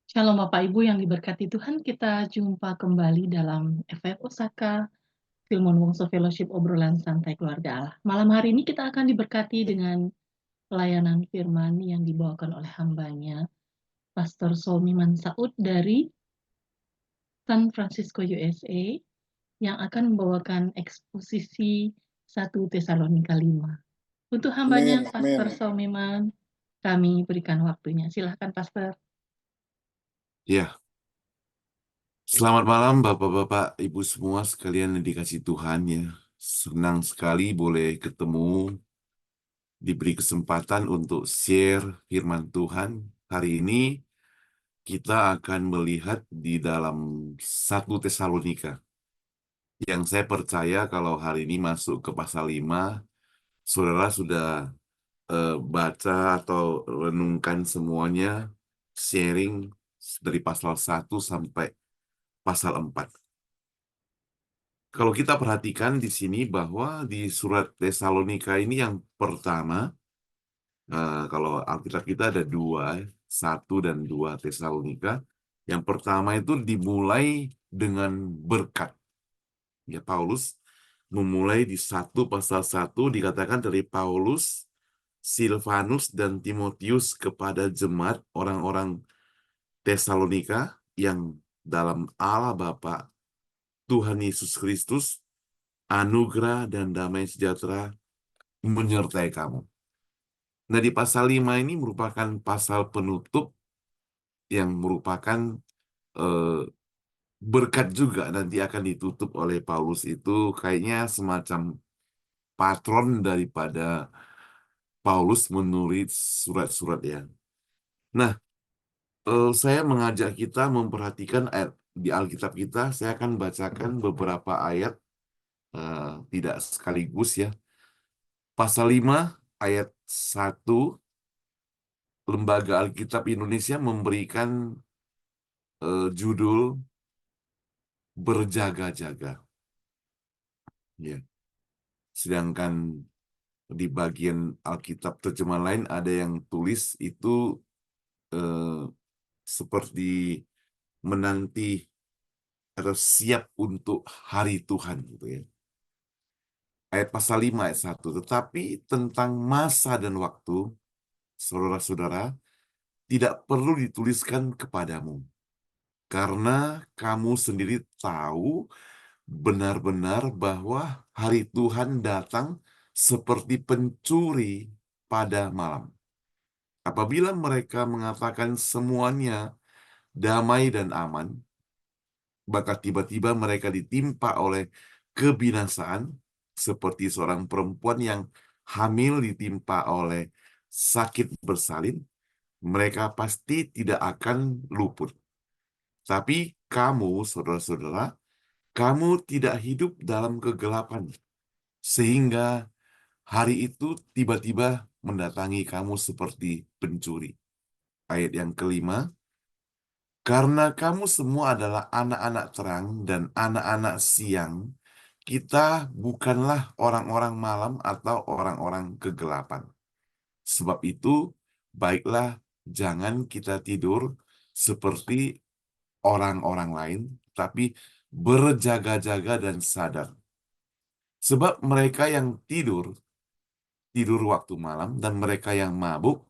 Shalom Bapak Ibu yang diberkati Tuhan, kita jumpa kembali dalam FF Osaka Filmon Wongso Fellowship obrolan santai keluarga Allah. Malam hari ini kita akan diberkati dengan pelayanan firman yang dibawakan oleh hambanya, Pastor Solmiman Saud dari San Francisco, USA, yang akan membawakan eksposisi 1 Tesalonika 5. Untuk hambanya, Amin, Pastor amin. Solmiman, kami berikan waktunya. Silahkan, Pastor. Ya, selamat malam Bapak-Bapak, Ibu semua sekalian yang dikasih Tuhan ya. Senang sekali boleh ketemu, diberi kesempatan untuk share firman Tuhan. Hari ini kita akan melihat di dalam 1 Tesalonika. Yang saya percaya kalau hari ini masuk ke pasal 5, saudara sudah baca atau renungkan semuanya, sharing dari pasal 1 sampai pasal 4. Kalau kita perhatikan di sini bahwa di surat Tesalonika ini yang pertama, kalau Alkitab kita ada 2, 1 dan 2 Tesalonika. Yang pertama itu dimulai dengan berkat. Ya, Paulus memulai di 1 pasal 1 dikatakan dari Paulus, Silvanus dan Timotius kepada jemaat orang-orang Tesalonika yang dalam Allah Bapa, Tuhan Yesus Kristus, anugerah dan damai sejahtera menyertai kamu. Nah, di pasal 5 ini merupakan pasal penutup yang merupakan eh, berkat juga nanti akan ditutup oleh Paulus itu kayaknya semacam patron daripada Paulus menulis surat-surat ya. Nah, saya mengajak kita memperhatikan ayat di Alkitab kita. Saya akan bacakan beberapa ayat, tidak sekaligus ya. Pasal 5 ayat 1, Lembaga Alkitab Indonesia memberikan judul berjaga-jaga. Ya. Sedangkan di bagian Alkitab terjemahan lain ada yang tulis itu eh, seperti menanti atau siap untuk hari Tuhan gitu ya. Ayat pasal 5 ayat 1. Tetapi tentang masa dan waktu, saudara-saudara, tidak perlu dituliskan kepadamu. Karena kamu sendiri tahu benar-benar bahwa hari Tuhan datang seperti pencuri pada malam. Apabila mereka mengatakan semuanya damai dan aman, maka tiba-tiba mereka ditimpa oleh kebinasaan, seperti seorang perempuan yang hamil ditimpa oleh sakit bersalin. Mereka pasti tidak akan luput. Tapi kamu, saudara-saudara, kamu tidak hidup dalam kegelapan, sehingga hari itu tiba-tiba mendatangi kamu seperti pencuri. Ayat yang kelima, karena kamu semua adalah anak-anak terang dan anak-anak siang, kita bukanlah orang-orang malam atau orang-orang kegelapan. Sebab itu, baiklah jangan kita tidur seperti orang-orang lain, tapi berjaga-jaga dan sadar. Sebab mereka yang tidur, tidur waktu malam, dan mereka yang mabuk,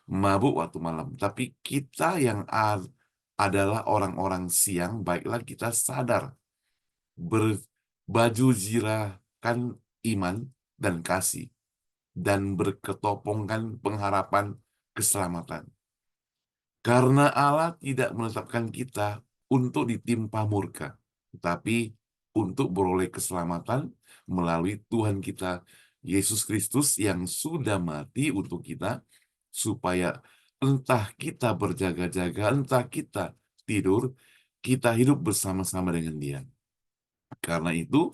mabuk waktu malam. Tapi kita yang adalah orang-orang siang, baiklah kita sadar, berbaju zirahkan iman dan kasih, dan berketopongkan pengharapan keselamatan. Karena Allah tidak menetapkan kita untuk ditimpa murka, tetapi untuk beroleh keselamatan melalui Tuhan kita, Yesus Kristus yang sudah mati untuk kita, supaya entah kita berjaga-jaga, entah kita tidur, kita hidup bersama-sama dengan Dia. Karena itu,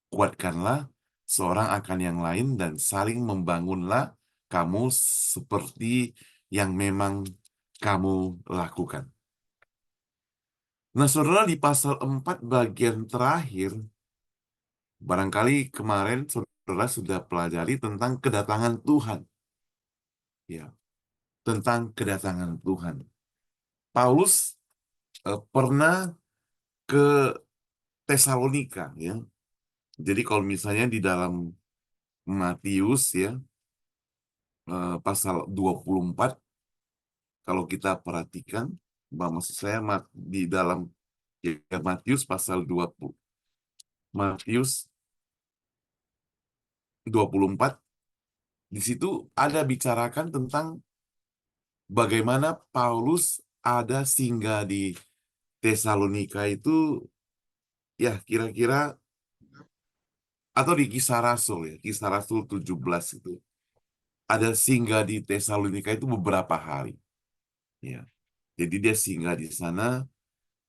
kuatkanlah seorang akan yang lain dan saling membangunlah kamu seperti yang memang kamu lakukan. Nah, saudara, di pasal 4 bagian terakhir, barangkali kemarin saudara sudah pelajari tentang kedatangan Tuhan. Ya, tentang kedatangan Tuhan. Paulus pernah ke Tesalonika, ya. Jadi kalau misalnya di dalam Matius, ya, pasal 24, kalau kita perhatikan, maksud saya di dalam, ya, Matius pasal 20, Matius 24, di situ ada bicarakan tentang bagaimana Paulus ada singgah di Tesalonika itu, ya, kira-kira, atau di Kisah Rasul, ya, Kisah Rasul 17 itu. Ada singgah di Tesalonika itu beberapa hari. Ya. Jadi dia singgah di sana,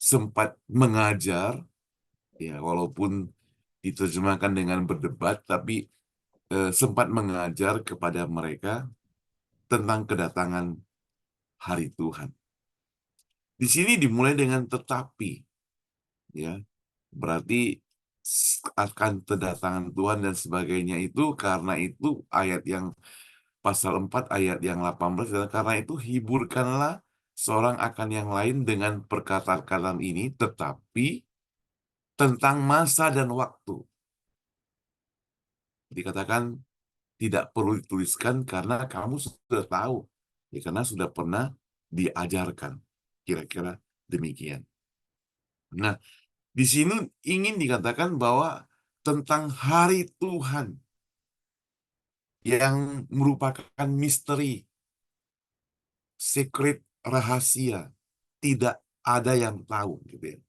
sempat mengajar, ya, walaupun diterjemahkan dengan berdebat, tapi sempat mengajar kepada mereka tentang kedatangan hari Tuhan. Di sini dimulai dengan tetapi, ya, berarti akan kedatangan Tuhan dan sebagainya itu, karena itu ayat yang pasal 4 ayat yang 18 adalah, karena itu hiburkanlah seorang akan yang lain dengan perkataan ini, tetapi tentang masa dan waktu. Dikatakan tidak perlu dituliskan karena kamu sudah tahu. Ya, karena sudah pernah diajarkan. Kira-kira demikian. Nah, di sini ingin dikatakan bahwa tentang hari Tuhan yang merupakan misteri, secret, rahasia, tidak ada yang tahu, gitu ya.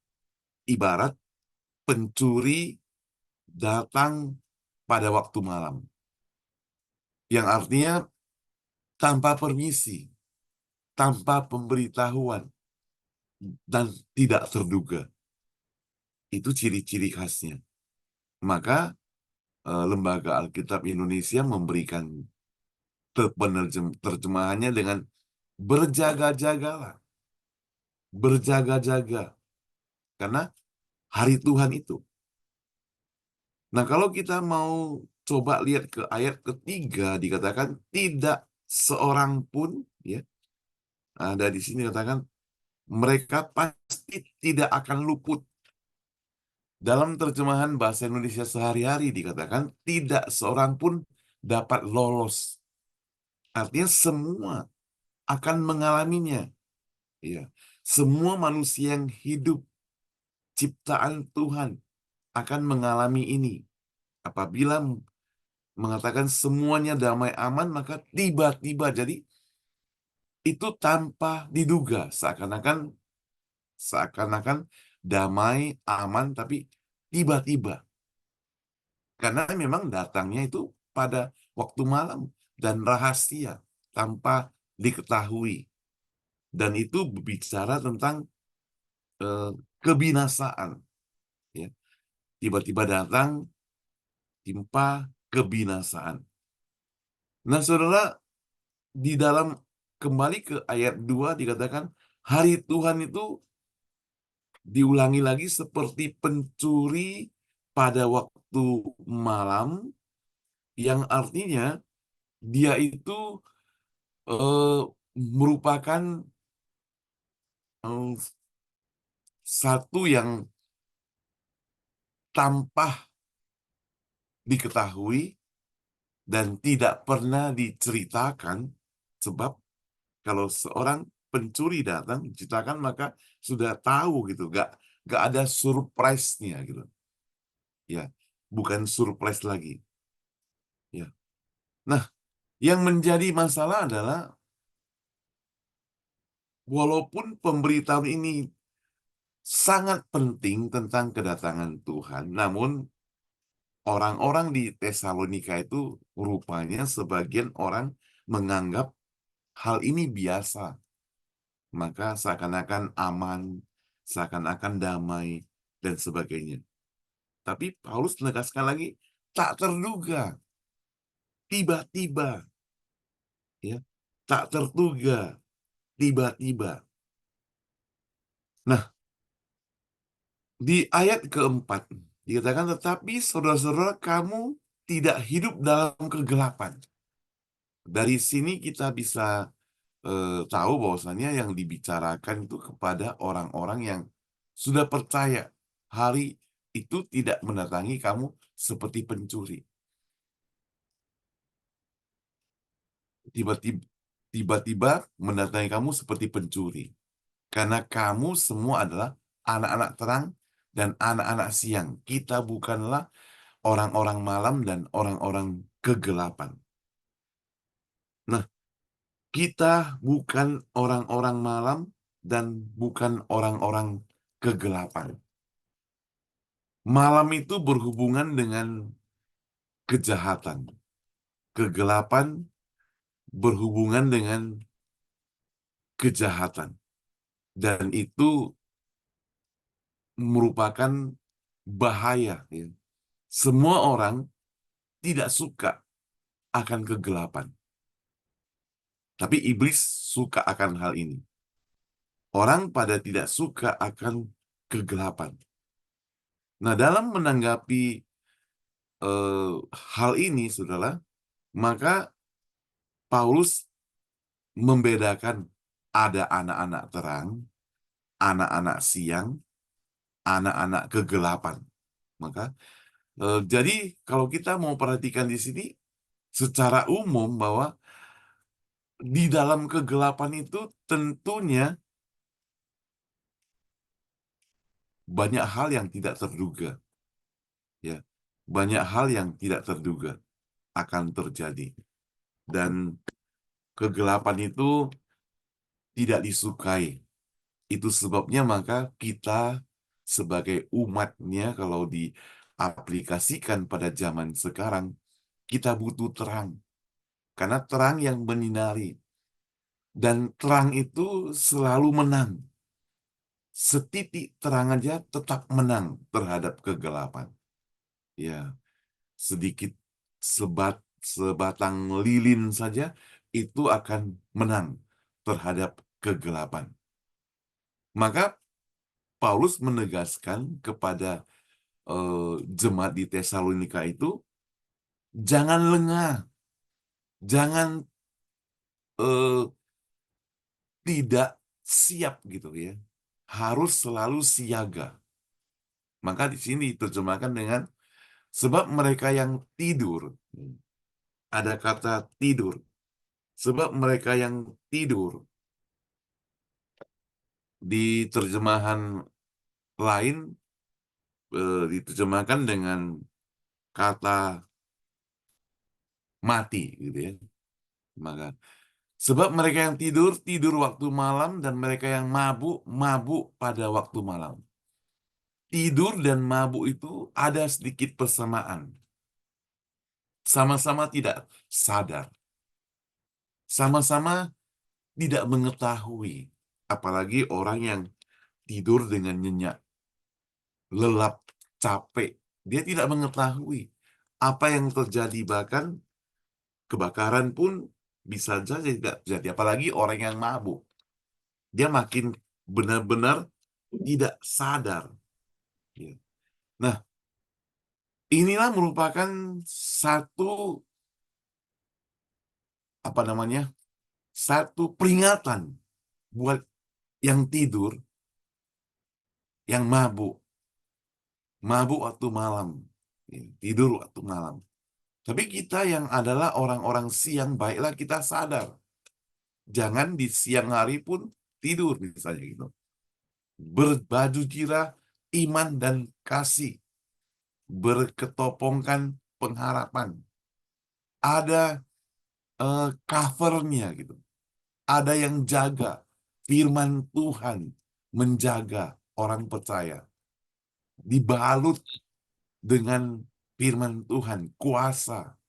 Ibarat pencuri datang pada waktu malam, yang artinya tanpa permisi, tanpa pemberitahuan, dan tidak terduga. Itu ciri-ciri khasnya. Maka Lembaga Alkitab Indonesia memberikan terjemahannya dengan berjaga-jagalah, berjaga-jaga, karena hari Tuhan itu. Nah, kalau kita mau coba lihat ke ayat ketiga, dikatakan tidak seorang pun, ya, ada di sini katakan mereka pasti tidak akan luput. Dalam terjemahan bahasa Indonesia sehari-hari dikatakan tidak seorang pun dapat lolos. Artinya semua akan mengalaminya. Ya. Semua manusia yang hidup ciptaan Tuhan akan mengalami ini. Apabila mengatakan semuanya damai aman, maka tiba-tiba, jadi itu tanpa diduga, seakan-akan damai aman, tapi tiba-tiba. Karena memang datangnya itu pada waktu malam dan rahasia tanpa diketahui. Dan itu berbicara tentang eh, kebinasaan. Ya. Tiba-tiba datang, timpa kebinasaan. Nah, saudara, di dalam kembali ke ayat 2 dikatakan, hari Tuhan itu diulangi lagi seperti pencuri pada waktu malam, yang artinya dia itu eh, merupakan eh, satu yang tanpa diketahui dan tidak pernah diceritakan, sebab kalau seorang pencuri datang diceritakan maka sudah tahu gitu, gak ada surprise-nya gitu, ya, bukan surprise lagi, ya. Nah, yang menjadi masalah adalah walaupun pemberitahuan ini sangat penting tentang kedatangan Tuhan, namun orang-orang di Tesalonika itu rupanya sebagian orang menganggap hal ini biasa. Maka seakan-akan aman, seakan-akan damai, dan sebagainya. Tapi Paulus menegaskan lagi, tak terduga, tiba-tiba, ya, tak terduga, tiba-tiba. Nah, di ayat keempat dikatakan, tetapi saudara-saudara kamu tidak hidup dalam kegelapan. Dari sini kita bisa tahu bahwasannya yang dibicarakan itu kepada orang-orang yang sudah percaya hari itu tidak mendatangi kamu seperti pencuri. Tiba-tiba tiba-tiba mendatangi kamu seperti pencuri. Karena kamu semua adalah anak-anak terang dan anak-anak siang. Kita bukanlah orang-orang malam dan orang-orang kegelapan. Nah, kita bukan orang-orang malam dan bukan orang-orang kegelapan. Malam itu berhubungan dengan kejahatan. Kegelapan berhubungan dengan kejahatan. Dan itu merupakan bahaya. Ya. Semua orang tidak suka akan kegelapan. Tapi iblis suka akan hal ini. Orang pada tidak suka akan kegelapan. Nah, dalam menanggapi hal ini, saudara, maka Paulus membedakan ada anak-anak terang, anak-anak siang, anak-anak kegelapan. Maka, jadi kalau kita mau perhatikan di sini, secara umum bahwa di dalam kegelapan itu tentunya banyak hal yang tidak terduga, ya, banyak hal yang tidak terduga akan terjadi, dan kegelapan itu tidak disukai. Itu sebabnya maka kita sebagai umatnya kalau diaplikasikan pada zaman sekarang, kita butuh terang. Karena terang yang menyinari. Dan terang itu selalu menang. Setitik terang aja tetap menang terhadap kegelapan. Ya, sedikit sebatang lilin saja itu akan menang terhadap kegelapan. Maka Paulus menegaskan kepada jemaat di Tesalonika itu, jangan lengah, jangan tidak siap gitu ya, harus selalu siaga. Maka di sini diterjemahkan dengan sebab mereka yang tidur, ada kata tidur, sebab mereka yang tidur di terjemahan lain diterjemahkan dengan kata mati gitu ya. Maka sebab mereka yang tidur, tidur waktu malam, dan mereka yang mabuk, mabuk pada waktu malam. Tidur dan mabuk itu ada sedikit persamaan. Sama-sama tidak sadar. Sama-sama tidak mengetahui. Apalagi orang yang tidur dengan nyenyak, lelap, capek. Dia tidak mengetahui apa yang terjadi. Bahkan kebakaran pun bisa saja tidak terjadi. Apalagi orang yang mabuk. Dia makin benar-benar tidak sadar. Ya. Nah, inilah merupakan satu satu peringatan buat yang tidur, yang mabuk waktu malam, ya, tidur waktu malam. Tapi kita yang adalah orang-orang siang, baiklah kita sadar. Jangan di siang hari pun tidur misalnya gitu. Berbaju jirah iman dan kasih, berketopongkan pengharapan. Ada covernya gitu. Ada yang jaga. Firman Tuhan menjaga orang percaya. Dibalut dengan firman Tuhan, kuasa.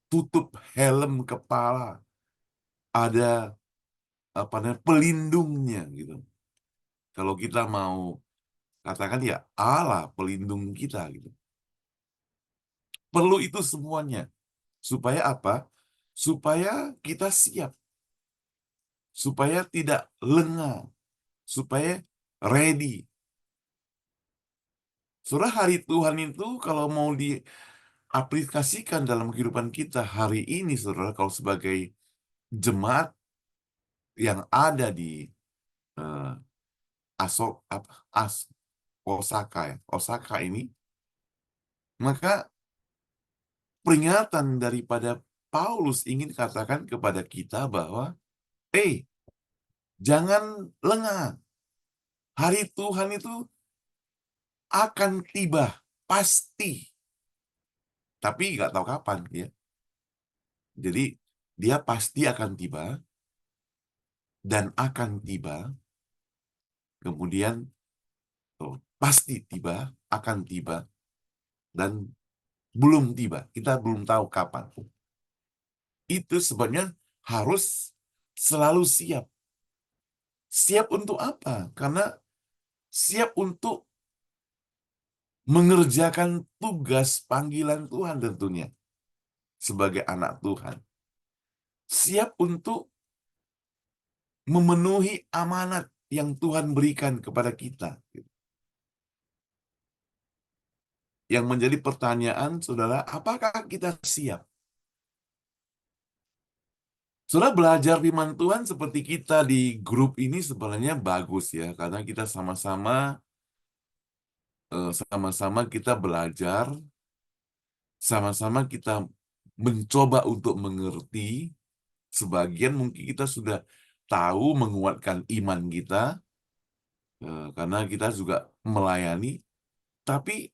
Tutup helm kepala. Ada pelindungnya gitu. Kalau kita mau katakan ya Allah pelindung kita gitu. Perlu itu semuanya. Supaya apa? Supaya kita siap. Supaya tidak lengah. Supaya ready. Saudara, hari Tuhan itu kalau mau diaplikasikan dalam kehidupan kita hari ini, saudara, kalau sebagai jemaat yang ada di eh, Osaka ya, Osaka ini, maka peringatan daripada Paulus ingin katakan kepada kita bahwa, jangan lengah. Hari Tuhan itu akan tiba, pasti. Tapi nggak tahu kapan ya. Jadi dia pasti akan tiba dan akan tiba. Kemudian pasti tiba, akan tiba dan belum tiba. Kita belum tahu kapan. Itu sebabnya harus selalu siap. Siap untuk apa? Karena siap untuk mengerjakan tugas panggilan Tuhan tentunya sebagai anak Tuhan. Siap untuk memenuhi amanat yang Tuhan berikan kepada kita. Yang menjadi pertanyaan, saudara, apakah kita siap? Saudara, belajar firman Tuhan seperti kita di grup ini sebenarnya bagus ya, karena kita sama-sama kita belajar, sama-sama kita mencoba untuk mengerti. Sebagian mungkin kita sudah tahu menguatkan iman kita, karena kita juga melayani. Tapi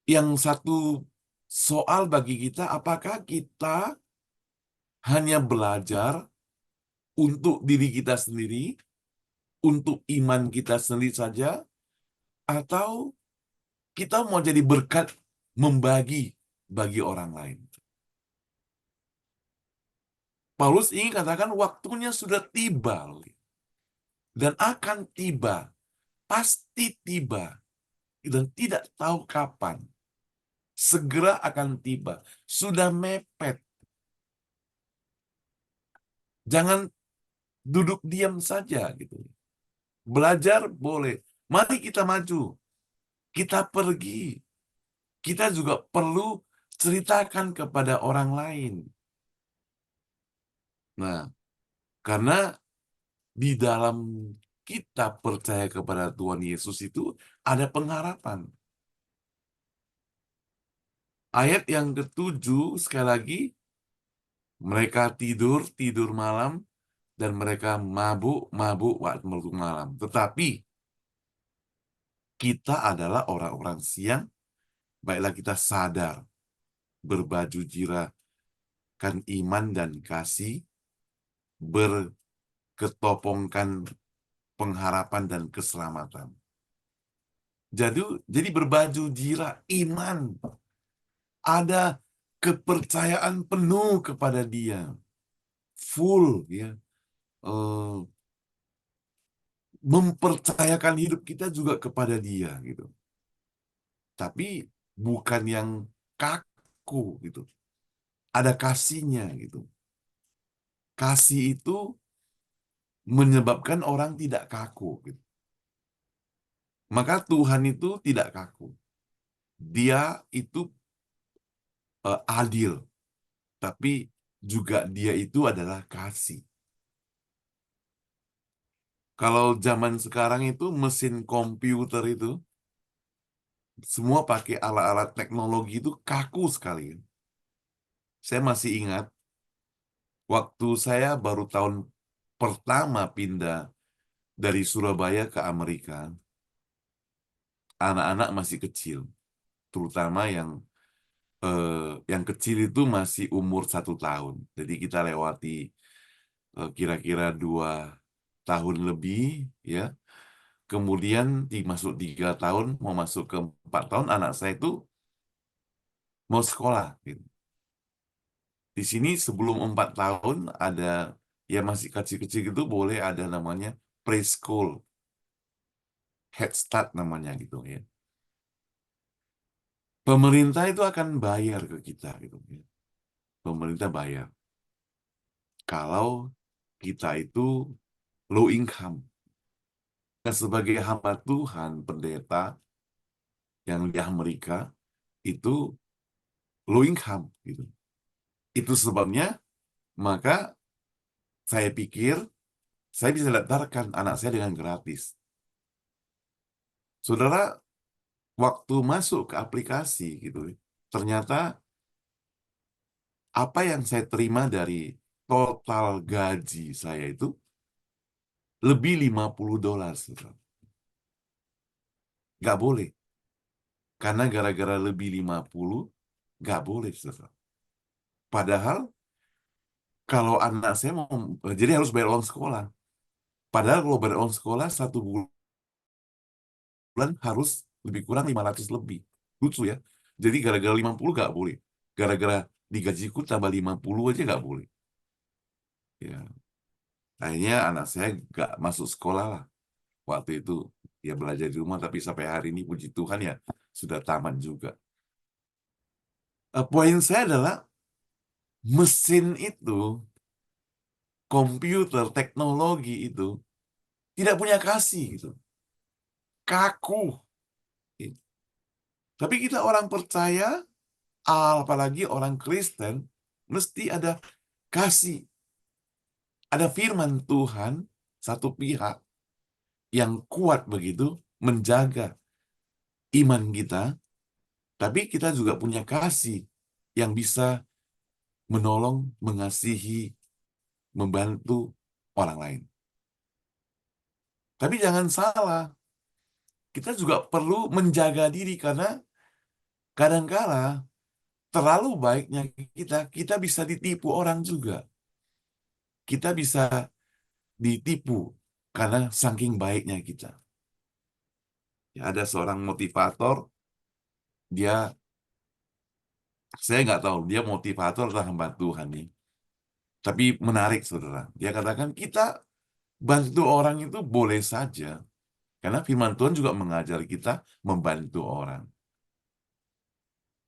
yang satu soal bagi kita, apakah kita hanya belajar untuk diri kita sendiri, untuk iman kita sendiri saja, atau kita mau jadi berkat membagi bagi orang lain. Paulus ingin katakan waktunya sudah tiba dan akan tiba, pasti tiba dan tidak tahu kapan. Segera akan tiba, sudah mepet. Jangan duduk diam saja gitu. Belajar boleh, mari kita maju, kita pergi. Kita juga perlu ceritakan kepada orang lain. Nah, karena di dalam kita percaya kepada Tuhan Yesus itu ada pengharapan. Ayat yang ketujuh, sekali lagi, mereka tidur malam, dan mereka mabuk waktu malam. Tetapi kita adalah orang-orang siang, baiklah kita sadar, berbaju jirakan iman dan kasih, berketopongkan pengharapan dan keselamatan. Jadi berbaju jira iman, ada kepercayaan penuh kepada Dia, full ya, eh, mempercayakan hidup kita juga kepada Dia gitu. Tapi bukan yang kaku gitu. Ada kasihnya gitu. Kasih itu menyebabkan orang tidak kaku gitu. Maka Tuhan itu tidak kaku. Dia itu adil, tapi juga Dia itu adalah kasih. Kalau zaman sekarang itu mesin komputer itu semua pakai alat-alat teknologi itu kaku sekali. Saya masih ingat waktu saya baru tahun pertama pindah dari Surabaya ke Amerika, anak-anak masih kecil, terutama yang kecil itu masih umur 1 tahun. Jadi kita lewati kira-kira 2 tahun lebih, ya. Kemudian masuk 3 tahun, mau masuk ke 4 tahun, anak saya itu mau sekolah. Gitu. Di sini sebelum 4 tahun ada, ya masih kecil-kecil gitu, boleh ada namanya preschool, head start namanya gitu ya. Pemerintah itu akan bayar ke kita gitu ya. Pemerintah bayar. Kalau kita itu low income. Nah, sebagai hamba Tuhan, pendeta yang di Amerika itu low income gitu. Itu sebabnya Maka saya pikir saya bisa daftarkan anak saya dengan gratis. Saudara, waktu masuk ke aplikasi gitu, ternyata apa yang saya terima dari total gaji saya itu lebih $50, saudara. Nggak boleh. Karena gara-gara lebih 50, nggak boleh, saudara. Padahal kalau anak saya mau, jadi harus bayar uang sekolah. Padahal kalau bayar uang sekolah 1 bulan harus lebih kurang 500 lebih. Lucu ya. Jadi gara-gara 50 nggak boleh. Gara-gara digajiku tambah 50 aja nggak boleh. Ya, akhirnya anak saya nggak masuk sekolah lah. Waktu itu ya belajar di rumah, tapi sampai hari ini puji Tuhan ya sudah tamat juga. Poin saya adalah mesin itu, komputer, teknologi itu tidak punya kasih gitu. Kaku. Tapi kita orang percaya, apalagi orang Kristen, mesti ada kasih. Ada firman Tuhan, satu pihak yang kuat begitu, menjaga iman kita, tapi kita juga punya kasih yang bisa menolong, mengasihi, membantu orang lain. Tapi jangan salah, kita juga perlu menjaga diri karena kadang-kala terlalu baiknya kita bisa ditipu orang juga. Kita bisa ditipu karena saking baiknya kita. Ya, ada seorang motivator, saya nggak tahu dia motivator atau hamba Tuhan nih. Tapi menarik, saudara. Dia katakan kita bantu orang itu boleh saja. Karena firman Tuhan juga mengajar kita membantu orang.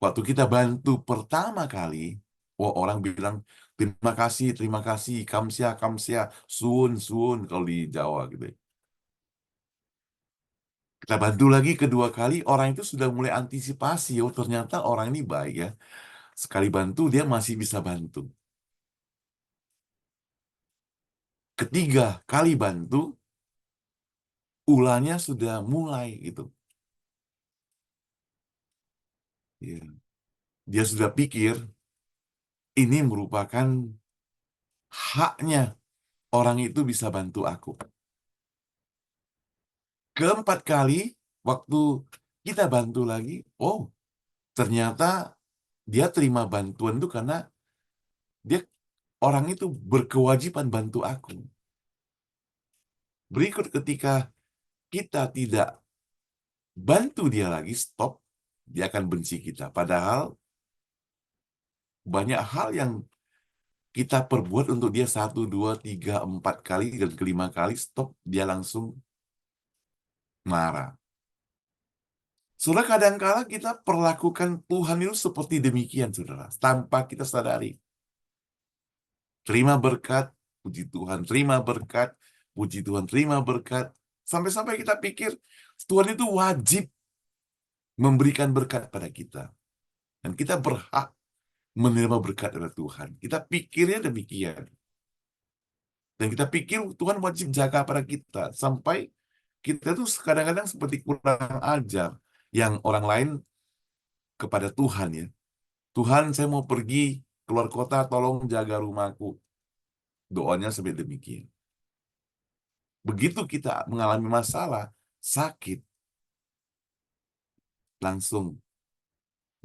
Waktu kita bantu pertama kali, orang bilang, terima kasih, kamsia, kamsia, suun, suun, kalau di Jawa gitu. Kita bantu lagi kedua kali, orang itu sudah mulai antisipasi. Oh, ternyata orang ini baik ya. Sekali bantu, dia masih bisa bantu. Ketiga kali bantu, ulahnya sudah mulai gitu. Ya. Dia sudah pikir ini merupakan haknya orang itu bisa bantu aku. Keempat kali, waktu kita bantu lagi, oh ternyata dia terima bantuan itu karena dia orang itu berkewajiban bantu aku. Berikut ketika kita tidak bantu dia lagi, stop, dia akan benci kita. Padahal banyak hal yang kita perbuat untuk dia 1, 2, 3, 4 kali, dan kelima kali, stop, dia langsung marah. Saudara, kadang-kala kita perlakukan Tuhan itu seperti demikian, saudara, tanpa kita sadari. Terima berkat, puji Tuhan, terima berkat, puji Tuhan, terima berkat. Sampai-sampai kita pikir Tuhan itu wajib memberikan berkat pada kita. Dan kita berhak menerima berkat dari Tuhan. Kita pikirnya demikian. Dan kita pikir Tuhan wajib jaga pada kita. Sampai kita tuh kadang-kadang seperti kurang ajar yang orang lain kepada Tuhan ya. Tuhan, saya mau pergi keluar kota, tolong jaga rumahku. Doanya seperti demikian. Begitu kita mengalami masalah, sakit, langsung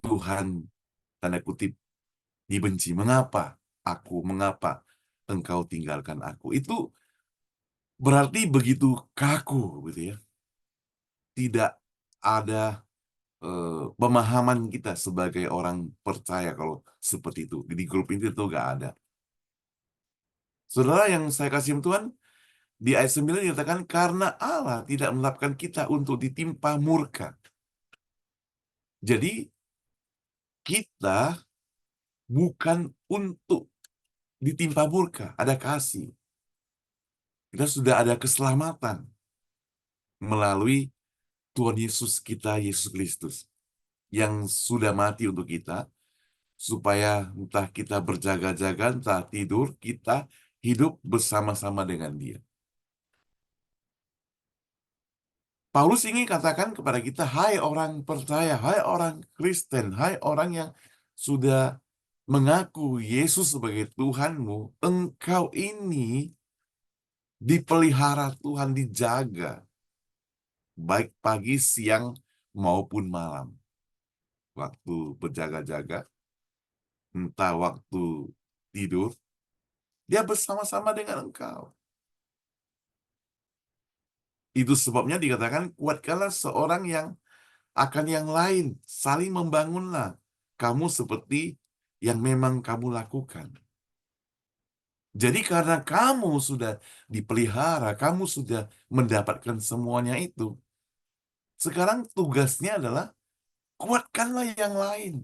Tuhan, tanda kutip, dibenci. Mengapa mengapa engkau tinggalkan aku? Itu berarti begitu kaku, gitu ya. Tidak ada pemahaman kita sebagai orang percaya kalau seperti itu. Di grup itu nggak ada. Saudara yang saya kasih Tuhan, di ayat 9 dikatakan, karena Allah tidak menetapkan kita untuk ditimpa murka. Jadi, kita bukan untuk ditimpa murka, ada kasih. Kita sudah ada keselamatan melalui Tuhan Yesus kita, Yesus Kristus, yang sudah mati untuk kita, supaya entah kita berjaga-jaga, entah tidur, kita hidup bersama-sama dengan Dia. Paulus ingin katakan kepada kita, hai orang percaya, hai orang Kristen, hai orang yang sudah mengaku Yesus sebagai Tuhanmu, engkau ini dipelihara Tuhan, dijaga, baik pagi, siang, maupun malam. Waktu berjaga-jaga, entah waktu tidur, Dia bersama-sama dengan engkau. Itu sebabnya dikatakan, kuatkanlah seorang yang akan yang lain, saling membangunlah. Kamu seperti yang memang kamu lakukan. Jadi karena kamu sudah dipelihara, kamu sudah mendapatkan semuanya itu. Sekarang tugasnya adalah kuatkanlah yang lain.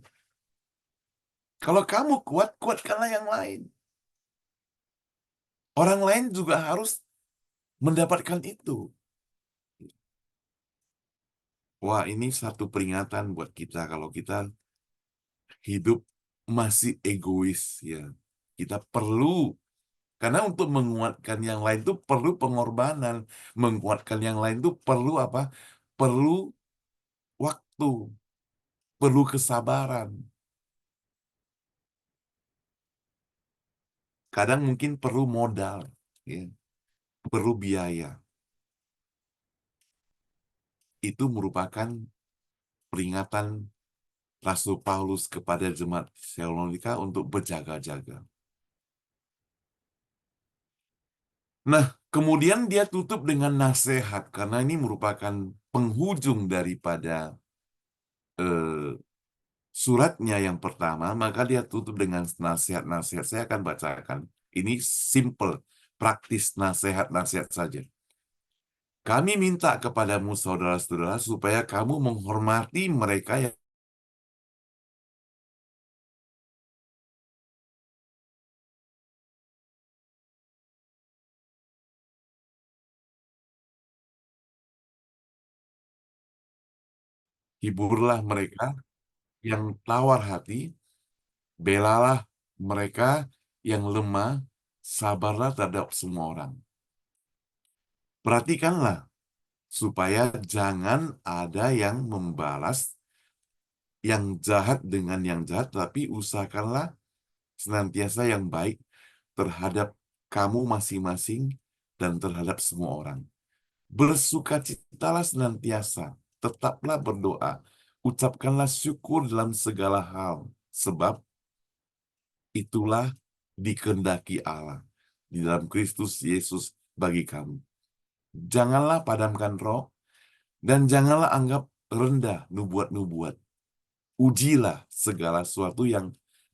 Kalau kamu kuat, kuatkanlah yang lain. Orang lain juga harus mendapatkan itu. Wah, ini satu peringatan buat kita kalau kita hidup masih egois ya. Kita perlu, karena untuk menguatkan yang lain itu perlu pengorbanan, menguatkan yang lain itu perlu apa? Perlu waktu, perlu kesabaran. Kadang mungkin perlu modal, ya, perlu biaya. Itu merupakan peringatan Rasul Paulus kepada jemaat Tesalonika untuk berjaga-jaga. Nah, kemudian dia tutup dengan nasihat, karena ini merupakan penghujung daripada suratnya yang pertama, maka dia tutup dengan nasihat-nasihat. Saya akan bacakan. Ini simple, praktis nasihat-nasihat saja. Kami minta kepadamu, saudara-saudara, supaya kamu menghormati mereka yang hiburlah mereka yang tawar hati, belalah mereka yang lemah, sabarlah terhadap semua orang. Perhatikanlah, supaya jangan ada yang membalas yang jahat dengan yang jahat, tapi usahakanlah senantiasa yang baik terhadap kamu masing-masing dan terhadap semua orang. Bersukacitalah senantiasa, tetaplah berdoa, ucapkanlah syukur dalam segala hal, sebab itulah dikehendaki Allah di dalam Kristus Yesus bagi kamu. Janganlah padamkan roh, dan janganlah anggap rendah nubuat-nubuat. Ujilah segala sesuatu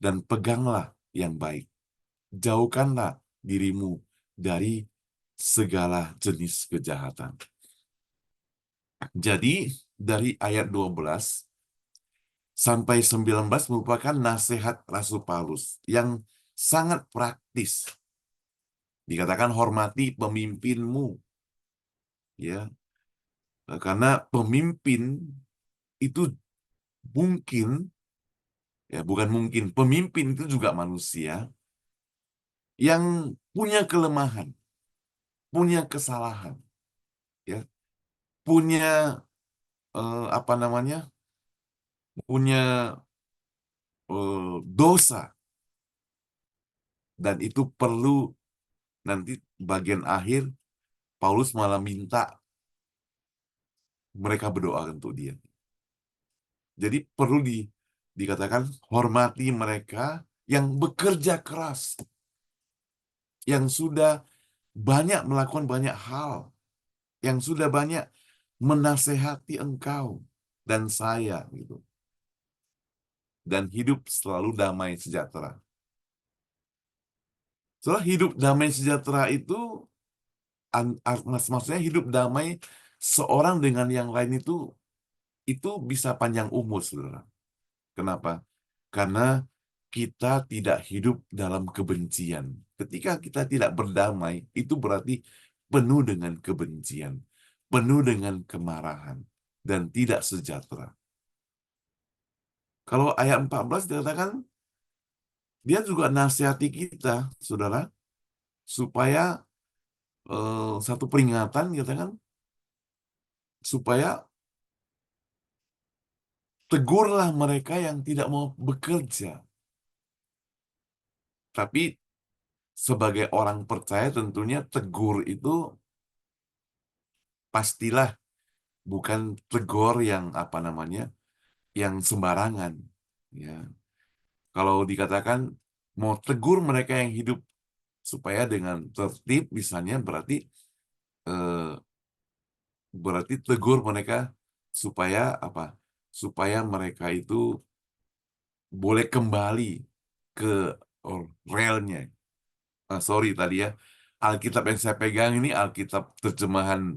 dan peganglah yang baik. Jauhkanlah dirimu dari segala jenis kejahatan. Jadi, dari ayat 12 sampai 19 merupakan nasihat Rasul Paulus yang sangat praktis. Dikatakan hormati pemimpinmu, ya, karena pemimpin itu mungkin, ya bukan mungkin, pemimpin itu juga manusia yang punya kelemahan, punya kesalahan, ya, punya apa namanya, punya dosa, dan itu perlu nanti bagian akhir Paulus malah minta mereka berdoa untuk dia. Jadi perlu dikatakan hormati mereka yang bekerja keras, yang sudah banyak melakukan banyak hal, yang sudah banyak menasehati engkau dan saya gitu. Dan hidup selalu damai sejahtera. Soalnya hidup damai sejahtera itu maksudnya hidup damai seorang dengan yang lain itu bisa panjang umur, saudara. Kenapa? Karena kita tidak hidup dalam kebencian. Ketika kita tidak berdamai, itu berarti penuh dengan kebencian, penuh dengan kemarahan, dan tidak sejahtera. Kalau ayat 14 dikatakan, Dia juga nasihati kita, saudara, supaya satu peringatan, katakan, supaya tegurlah mereka yang tidak mau bekerja. Tapi sebagai orang percaya tentunya tegur itu pastilah bukan tegur yang apa namanya, yang sembarangan. Ya, kalau dikatakan mau tegur mereka yang hidup supaya dengan tertib, misalnya eh, berarti tegur mereka supaya apa? Supaya mereka itu boleh kembali ke relnya. Sorry tadi ya, Alkitab yang saya pegang ini Alkitab terjemahan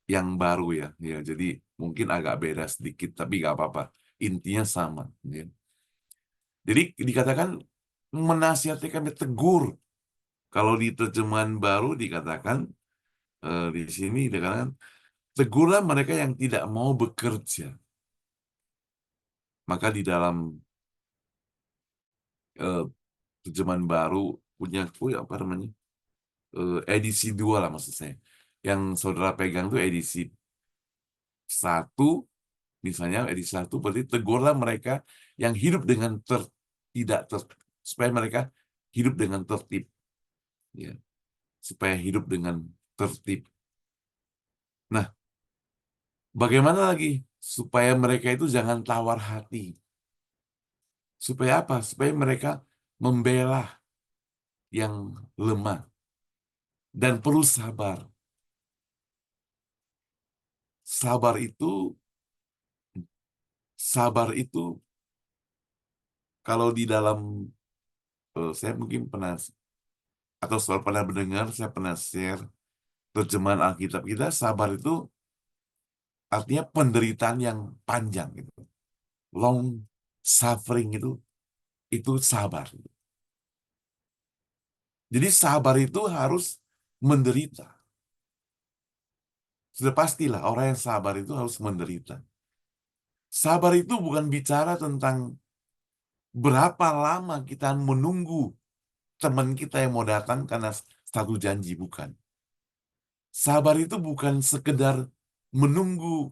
yang baru ya. Ya, jadi mungkin agak beda sedikit, tapi nggak apa-apa. Intinya sama. Ya. Jadi dikatakan menasihati kami tegur. Kalau di terjemahan baru dikatakan di sini dikatakan tegurlah mereka yang tidak mau bekerja. Maka di dalam eh, terjemahan baru punya apa namanya, edisi 2 lah maksud saya. Yang saudara pegang tuh edisi 1, misalnya edisi 1 berarti tegurlah mereka yang hidup dengan tidak supaya mereka hidup dengan tertib, ya, supaya hidup dengan tertib. Nah, bagaimana lagi supaya mereka itu jangan tawar hati? Supaya apa? Supaya mereka membela yang lemah dan perlu sabar. Sabar itu sabar itu kalau di dalam saya mungkin pernah atau selalu pernah mendengar, saya pernah share terjemahan Alkitab kita, sabar itu artinya penderitaan yang panjang gitu. Long suffering itu sabar. Jadi sabar itu harus menderita. Sudah pastilah orang yang sabar itu harus menderita. Sabar itu bukan bicara tentang berapa lama kita menunggu teman kita yang mau datang karena satu janji, bukan. Sabar itu bukan sekedar menunggu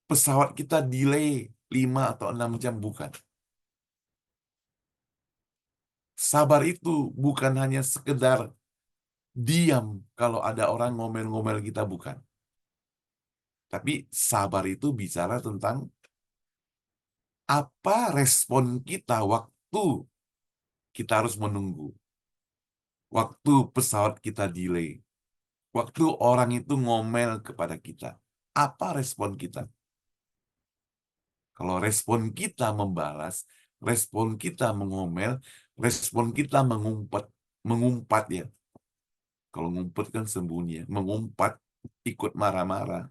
pesawat kita delay 5 atau 6 jam, bukan. Sabar itu bukan hanya sekedar diam kalau ada orang ngomel-ngomel kita, bukan. Tapi sabar itu bicara tentang apa respon kita waktu kita harus menunggu. Waktu pesawat kita delay. Waktu orang itu ngomel kepada kita. Apa respon kita? Kalau respon kita membalas, respon kita mengomel, respon kita mengumpat ya. Kalau ngumpet kan sembunyi, ya. Mengumpat, ikut marah-marah.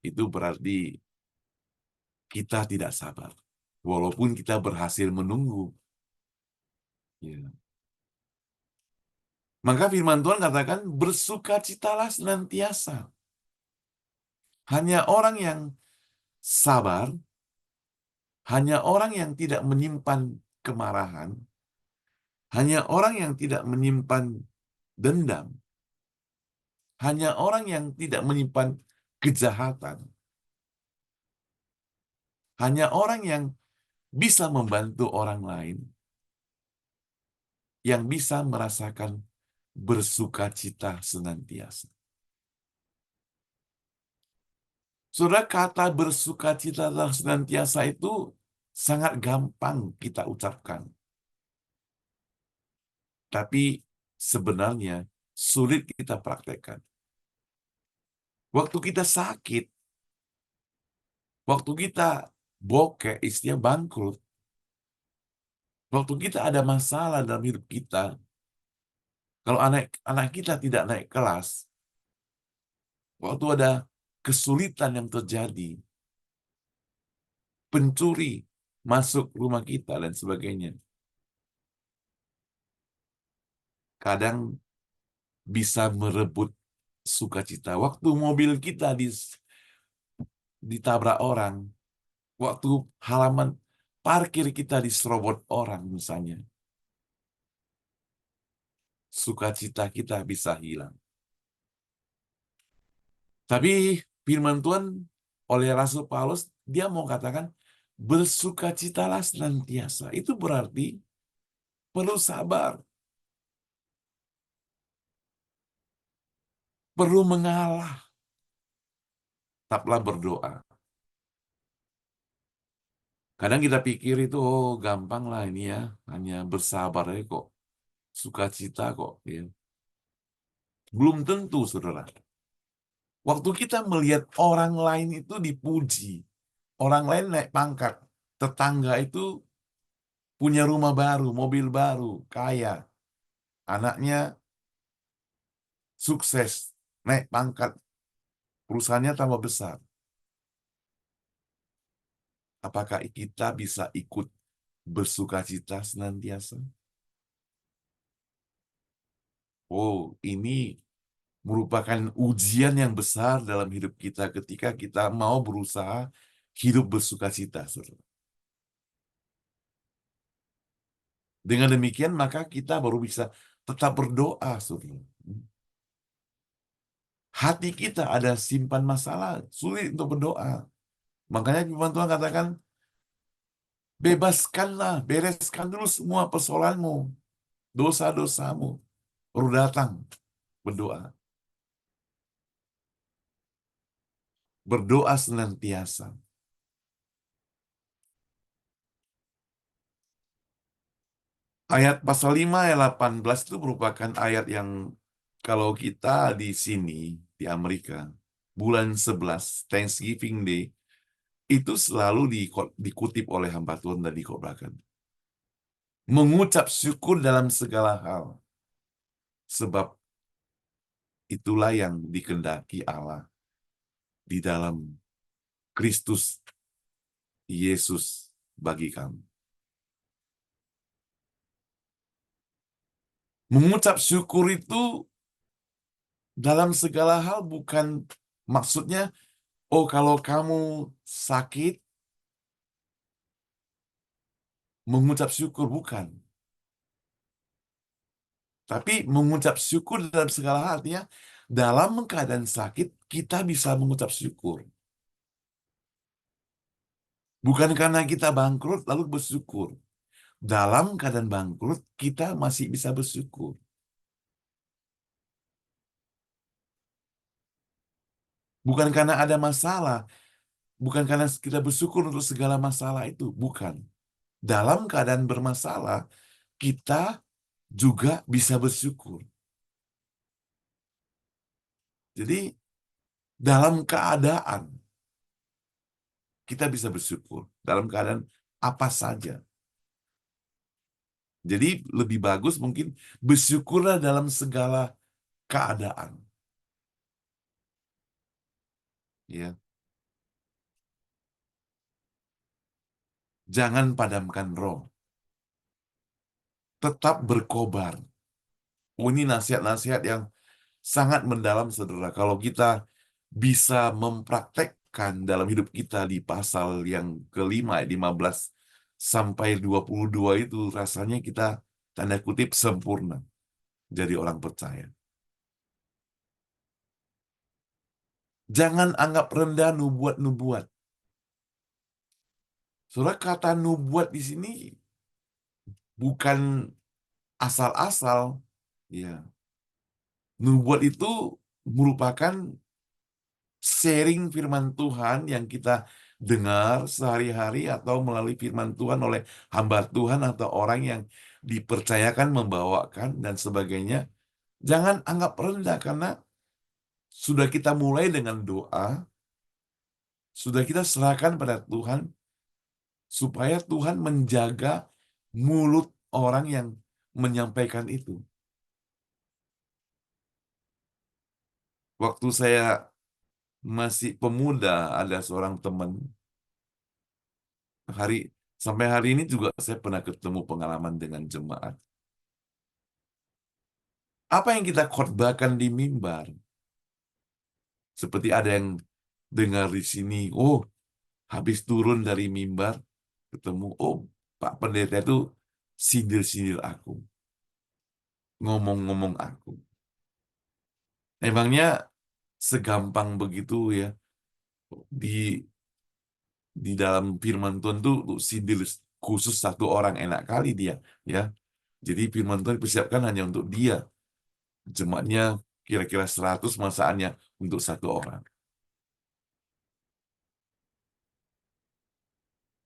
Itu berarti kita tidak sabar. Walaupun kita berhasil menunggu. Ya. Maka firman Tuhan katakan, bersukacitalah senantiasa. Hanya orang yang sabar, hanya orang yang tidak menyimpan kemarahan, hanya orang yang tidak menyimpan dendam, hanya orang yang tidak menyimpan kejahatan, hanya orang yang bisa membantu orang lain, yang bisa merasakan bersukacita senantiasa. Saudara, kata bersukacita senantiasa itu sangat gampang kita ucapkan. Tapi sebenarnya sulit kita praktekkan. Waktu kita sakit, waktu kita bokeh, istilah bangkrut, waktu kita ada masalah dalam hidup kita, kalau anak kita tidak naik kelas, waktu ada kesulitan yang terjadi, pencuri masuk rumah kita dan sebagainya, kadang bisa merebut sukacita. Waktu mobil kita ditabrak orang, waktu halaman parkir kita diserobot orang misalnya, sukacita kita bisa hilang. Tapi firman Tuhan oleh Rasul Paulus, dia mau katakan, bersukacitalah senantiasa. Itu berarti perlu sabar, perlu mengalah, tetaplah berdoa. Kadang kita pikir itu, oh gampang lah ini ya, hanya bersabar aja kok, sukacita kok. Ya. Belum tentu, saudara. Waktu kita melihat orang lain itu dipuji, orang lain naik pangkat, tetangga itu punya rumah baru, mobil baru, kaya, anaknya sukses, naik pangkat, perusahaannya tambah besar. Apakah kita bisa ikut bersukacita senantiasa? Oh, ini merupakan ujian yang besar dalam hidup kita ketika kita mau berusaha hidup bersukacita, saudara. Dengan demikian, maka kita baru bisa tetap berdoa, saudara. Hati kita ada simpan masalah, sulit untuk berdoa. Makanya firman Tuhan katakan, bebaskanlah, bereskan dulu semua persoalanmu, dosa-dosamu, baru datang berdoa. Berdoa senantiasa. Ayat pasal 5 ayat 18 itu merupakan ayat yang kalau kita di sini, di Amerika, bulan 11, Thanksgiving Day, itu selalu dikutip oleh hamba Tuhan dan dikobarkan. Mengucap syukur dalam segala hal. Sebab itulah yang dikehendaki Allah di dalam Kristus Yesus bagi kami. Mengucap syukur itu dalam segala hal bukan maksudnya, oh kalau kamu sakit, mengucap syukur, bukan. Tapi mengucap syukur dalam segala hal, artinya dalam keadaan sakit, kita bisa mengucap syukur. Bukan karena kita bangkrut lalu bersyukur. Dalam keadaan bangkrut, kita masih bisa bersyukur. Bukan karena ada masalah, bukan karena kita bersyukur untuk segala masalah itu, bukan. Dalam keadaan bermasalah, kita juga bisa bersyukur. Jadi, dalam keadaan kita bisa bersyukur. Dalam keadaan apa saja. Jadi, lebih bagus mungkin bersyukurlah dalam segala keadaan. Ya, jangan padamkan roh. Tetap berkobar. Oh, ini nasihat-nasihat yang sangat mendalam, saudara. Kalau kita bisa mempraktekkan dalam hidup kita di pasal yang kelima, 15 sampai 22 itu, rasanya kita tanda kutip sempurna jadi orang percaya. Jangan anggap rendah nubuat-nubuat. Saudara, kata nubuat di sini bukan asal-asal. Ya, nubuat itu merupakan sharing firman Tuhan yang kita dengar sehari-hari atau melalui firman Tuhan oleh hamba Tuhan atau orang yang dipercayakan membawakan dan sebagainya. Jangan anggap rendah karena sudah kita mulai dengan doa, sudah kita serahkan pada Tuhan supaya Tuhan menjaga mulut orang yang menyampaikan itu. Waktu saya masih pemuda, ada seorang teman sampai hari ini juga saya pernah ketemu pengalaman dengan jemaat. Apa yang kita khotbahkan di mimbar? Seperti ada yang dengar di sini, oh, habis turun dari mimbar, ketemu, oh Pak Pendeta itu sindir-sindir aku, ngomong-ngomong aku. Emangnya segampang begitu ya di dalam firman Tuhan tuh sindir khusus satu orang enak kali dia ya. Jadi firman Tuhan dipersiapkan hanya untuk dia. Jemaatnya kira-kira 100, masaannya untuk satu orang.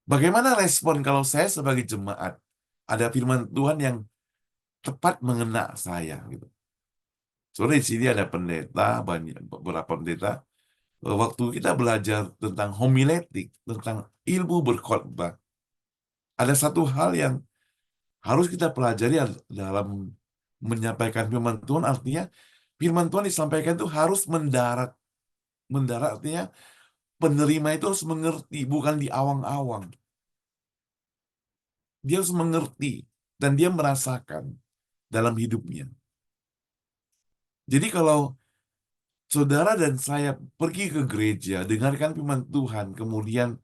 Bagaimana respon kalau saya sebagai jemaat ada firman Tuhan yang tepat mengena saya gitu. Soalnya di sini ada pendeta, banyak beberapa pendeta. Waktu kita belajar tentang homiletik, tentang ilmu berkhotbah, ada satu hal yang harus kita pelajari dalam menyampaikan firman Tuhan. Artinya firman Tuhan disampaikan itu harus mendarat. Mendarat artinya penerima itu harus mengerti, bukan di awang-awang. Dia harus mengerti dan dia merasakan dalam hidupnya. Jadi kalau saudara dan saya pergi ke gereja, dengarkan firman Tuhan, kemudian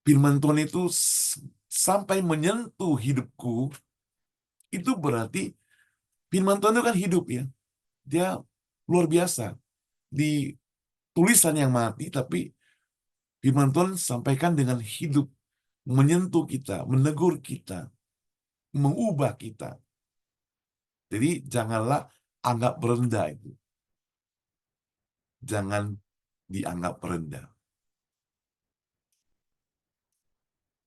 firman Tuhan itu sampai menyentuh hidupku, itu berarti firman Tuhan itu kan hidup ya. Dia luar biasa. Di tulisan yang mati, tapi firman Tuhan sampaikan dengan hidup, menyentuh kita, menegur kita, mengubah kita. Jadi janganlah anggap rendah itu. Jangan dianggap rendah.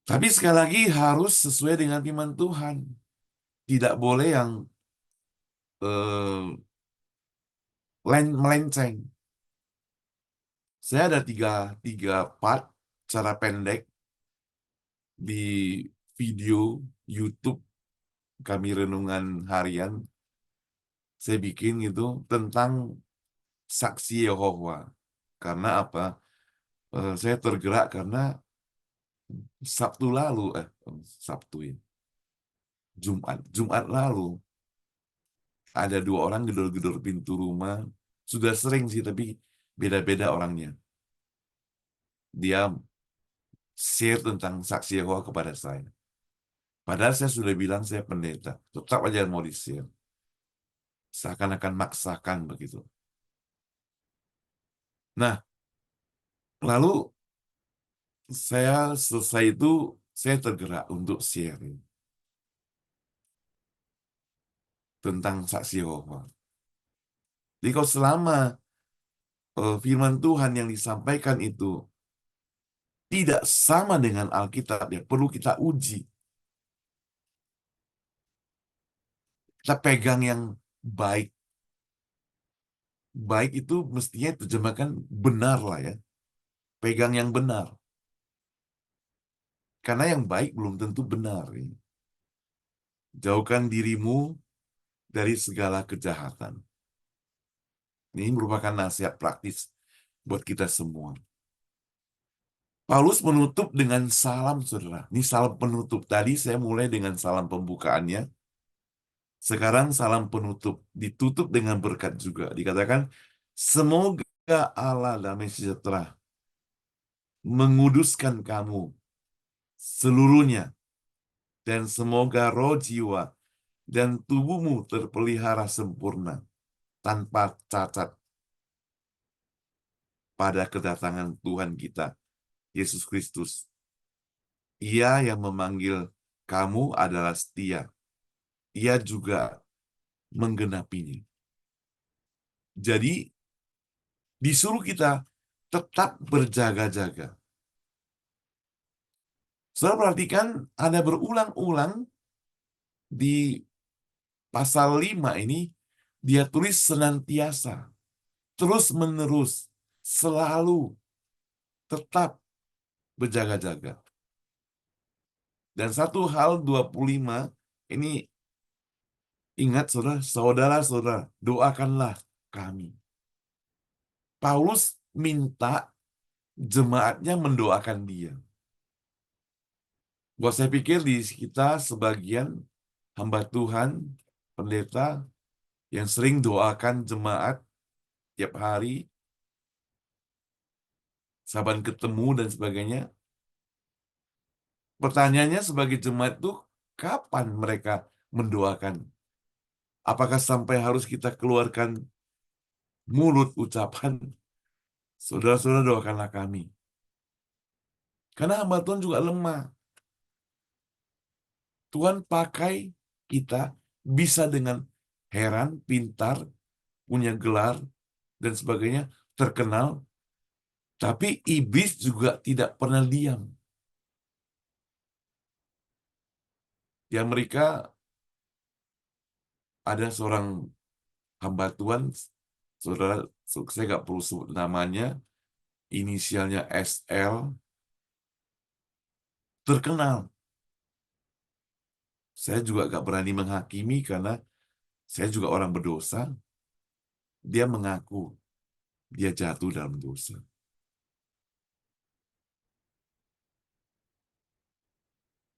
Tapi sekali lagi harus sesuai dengan firman Tuhan. Tidak boleh yang eh, melenceng. Saya ada tiga part secara pendek di video YouTube kami renungan harian. Saya bikin gitu tentang saksi Yehova. Karena apa? Saya tergerak karena Sabtu lalu, Sabtu ya, Jumat lalu ada 2 orang gedor-gedor pintu rumah. Sudah sering sih, tapi beda-beda orangnya. Dia share tentang saksi Yehova kepada saya. Padahal saya sudah bilang saya pendeta. Tetap aja mau di-share. Seakan-akan maksakan begitu. Nah, lalu saya selesai itu, saya tergerak untuk sharing tentang saksi Yehova. Jadi kalau selama firman Tuhan yang disampaikan itu tidak sama dengan Alkitab, ya perlu kita uji. Kita pegang yang baik. Baik itu mestinya terjemahkan benar lah ya. Pegang yang benar. Karena yang baik belum tentu benar. Ya. Jauhkan dirimu dari segala kejahatan. Ini merupakan nasihat praktis buat kita semua. Paulus menutup dengan salam, saudara. Ini salam penutup. Tadi saya mulai dengan salam pembukaannya. Sekarang salam penutup. Ditutup dengan berkat juga. Dikatakan, semoga Allah damai sejahtera menguduskan kamu seluruhnya. Dan semoga roh, jiwa, dan tubuhmu terpelihara sempurna tanpa cacat pada kedatangan Tuhan kita, Yesus Kristus. Ia yang memanggil kamu adalah setia. Ia juga menggenapinya. Jadi, disuruh kita tetap berjaga-jaga. Saudara perhatikan, ada berulang-ulang di pasal 5 ini, dia tulis senantiasa, terus-menerus, selalu, tetap berjaga-jaga. Dan satu hal 25, ini ingat saudara-saudara, doakanlah kami. Paulus minta jemaatnya mendoakan dia. Buat saya pikir di kita sebagian hamba Tuhan, pendeta, yang sering doakan jemaat tiap hari, saban ketemu dan sebagainya. Pertanyaannya sebagai jemaat itu, kapan mereka mendoakan? Apakah sampai harus kita keluarkan mulut ucapan, saudara-saudara doakanlah kami. Karena hamba Tuhan juga lemah. Tuhan pakai kita bisa dengan heran, pintar, punya gelar, dan sebagainya, terkenal. Tapi iblis juga tidak pernah diam. Di Amerika ada seorang hamba Tuhan, saudara, saya nggak perlu sebut namanya, inisialnya SL, terkenal. Saya juga nggak berani menghakimi karena saya juga orang berdosa. Dia mengaku dia jatuh dalam dosa.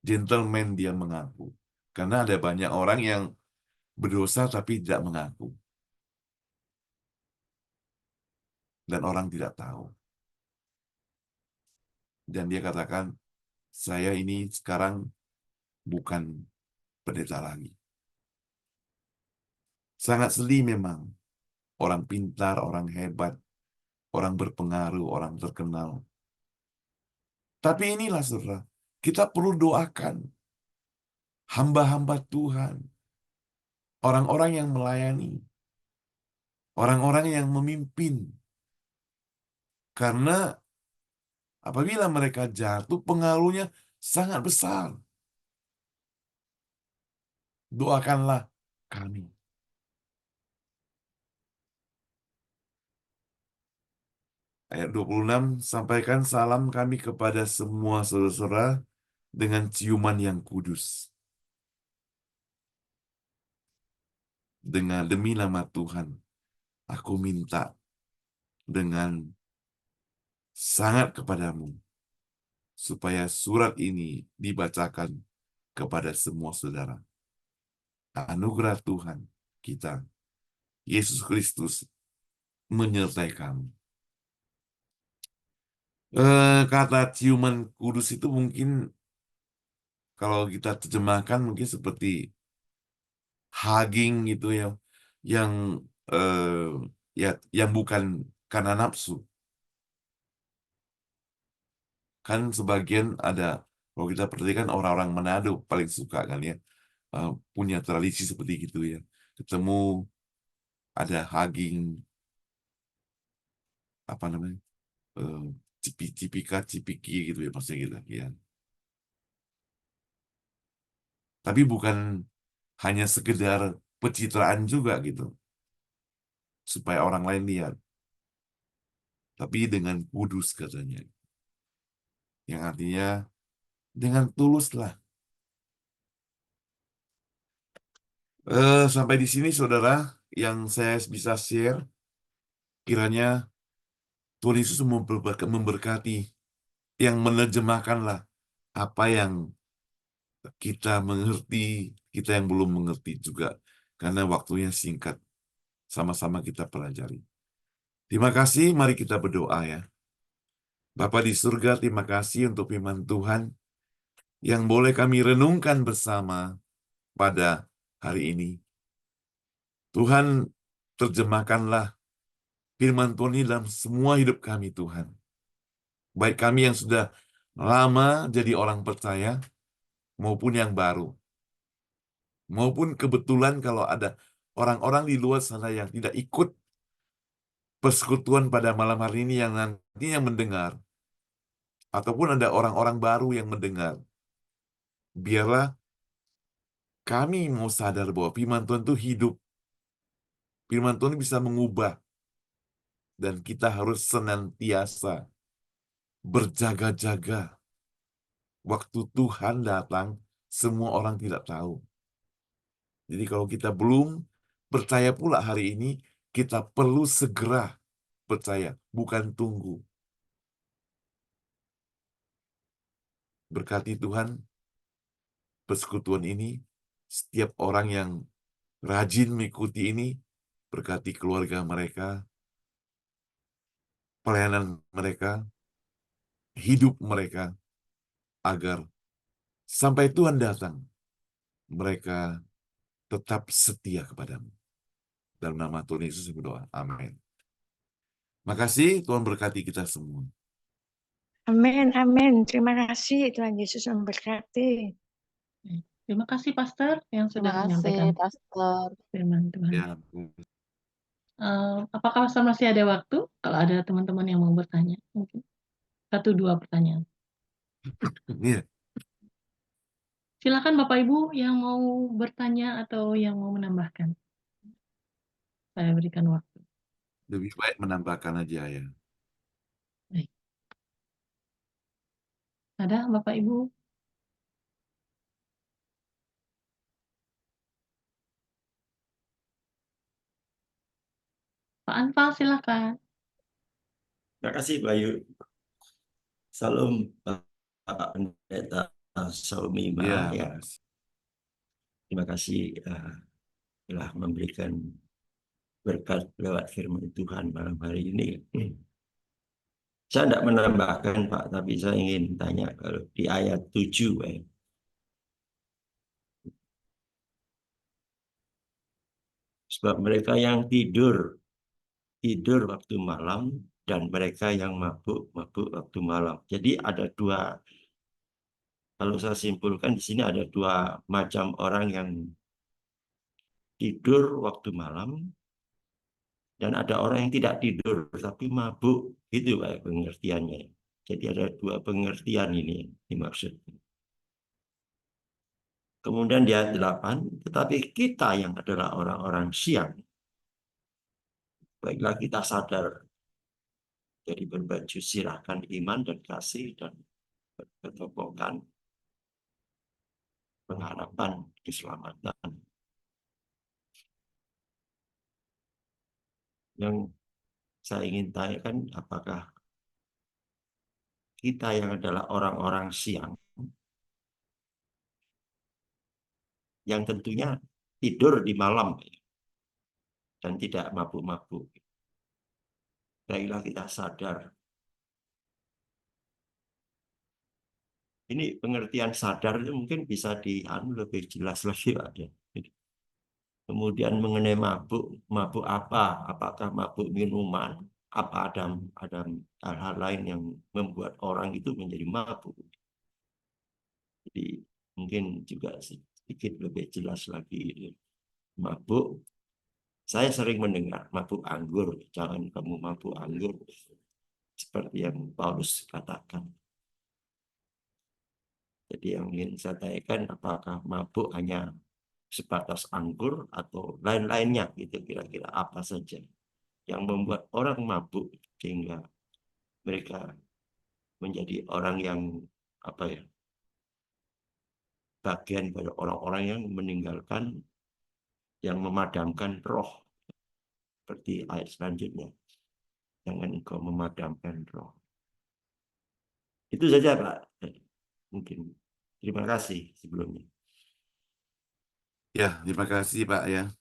Gentleman dia mengaku. Karena ada banyak orang yang berdosa tapi tidak mengaku. Dan orang tidak tahu. Dan dia katakan, saya ini sekarang bukan pendeta lagi. Sangat sedih memang. Orang pintar, orang hebat, orang berpengaruh, orang terkenal. Tapi inilah saudara, kita perlu doakan hamba-hamba Tuhan, orang-orang yang melayani, orang-orang yang memimpin. Karena apabila mereka jatuh, pengaruhnya sangat besar. Doakanlah kami. Ayat 26, sampaikan salam kami kepada semua saudara-saudara dengan ciuman yang kudus. Demi nama Tuhan, aku minta dengan sangat kepadamu, supaya surat ini dibacakan kepada semua saudara. Anugerah Tuhan kita, Yesus Kristus, menyertai kamu. Kata ciuman kudus itu mungkin kalau kita terjemahkan mungkin seperti hugging gitu ya, yang eh, ya yang bukan karena nafsu. Kan sebagian ada, kalau kita perhatikan orang-orang Manado paling suka kan ya, punya tradisi seperti gitu ya. Ketemu ada hugging, apa namanya, eh, cipika cipiki gitu ya maksudnya gitu ya. Tapi bukan hanya sekedar pencitraan juga gitu, supaya orang lain lihat. Tapi dengan kudus katanya. Yang artinya dengan tuluslah. Sampai di sini saudara, yang saya bisa share, kiranya Tuhan Yesus memberkati, yang menerjemahkanlah apa yang kita mengerti, kita yang belum mengerti juga. Karena waktunya singkat, sama-sama kita pelajari. Terima kasih, mari kita berdoa ya. Bapa di surga, terima kasih untuk firman Tuhan yang boleh kami renungkan bersama pada hari ini. Tuhan, terjemahkanlah firman Tuhan ini dalam semua hidup kami, Tuhan. Baik kami yang sudah lama jadi orang percaya, maupun yang baru. Maupun kebetulan kalau ada orang-orang di luar sana yang tidak ikut persekutuan pada malam hari ini yang nantinya mendengar, ataupun ada orang-orang baru yang mendengar, biarlah kami mau sadar bahwa firman Tuhan itu hidup. Firman Tuhan bisa mengubah, dan kita harus senantiasa berjaga-jaga. Waktu Tuhan datang, semua orang tidak tahu. Jadi kalau kita belum percaya pula hari ini, kita perlu segera percaya, bukan tunggu. Berkati Tuhan persekutuan ini, setiap orang yang rajin mengikuti ini, berkati keluarga mereka, pelayanan mereka, hidup mereka, agar Sampai Tuhan datang, mereka tetap setia kepadamu. Dalam nama Tuhan Yesus berdoa. Amin. Makasih, Tuhan berkati kita semua. Amin, amin. Terima kasih, Tuhan Yesus memberkati. Terima kasih Pastor yang sudah Terima kasih, menyampaikan Pastor. firman Tuhan. Ya, Apakah Pastor masih ada waktu? Kalau ada teman-teman yang mau bertanya, mungkin 1-2 pertanyaan. iya. Silakan Bapak Ibu yang mau bertanya atau yang mau menambahkan. Saya berikan waktu. Lebih baik menambahkan aja ya. Baik. Ada Bapak Ibu? Pak Anfal silakan. Terima kasih, Bayu. Salam Pak Pendeta Saumima. Iya, Ya, makasih. terima kasih telah memberikan berkat lewat firman Tuhan malam hari ini. Saya tidak menambahkan, Pak, tapi saya ingin tanya kalau di ayat 7, sebab mereka yang tidur waktu malam dan mereka yang mabuk waktu malam. Jadi ada dua, kalau saya simpulkan di sini ada dua macam orang yang tidur waktu malam dan ada orang yang tidak tidur tapi mabuk, gitu Pak pengertiannya. Jadi ada dua pengertian ini dimaksud. Kemudian di ayat 8, tetapi kita yang adalah orang-orang siang, baiklah kita sadar, jadi berbaju sirahkan iman dan kasih dan bertokokan pengharapan keselamatan. Yang saya ingin tanyakan, apakah kita yang adalah orang-orang siang, yang tentunya tidur di malam dan tidak mabuk-mabuk, baiklah kita sadar. Ini pengertian sadar itu mungkin bisa lebih jelas lagi, Pak. Kemudian mengenai mabuk, mabuk apa? Apakah mabuk minuman? Apa ada hal-hal lain yang membuat orang itu menjadi mabuk? Jadi mungkin juga sedikit lebih jelas lagi. Mabuk, saya sering mendengar mabuk anggur, jangan kamu mabuk anggur, seperti yang Paulus katakan. Jadi yang ingin saya tanyakan, apakah mabuk hanya sebatas anggur atau lain-lainnya, gitu kira-kira apa saja yang membuat orang mabuk sehingga mereka menjadi orang yang bagian pada orang-orang yang meninggalkan, yang memadamkan roh, seperti ayat selanjutnya, jangan engkau memadamkan roh. Itu saja Pak, mungkin. Terima kasih sebelumnya. Ya, terima kasih Pak ya.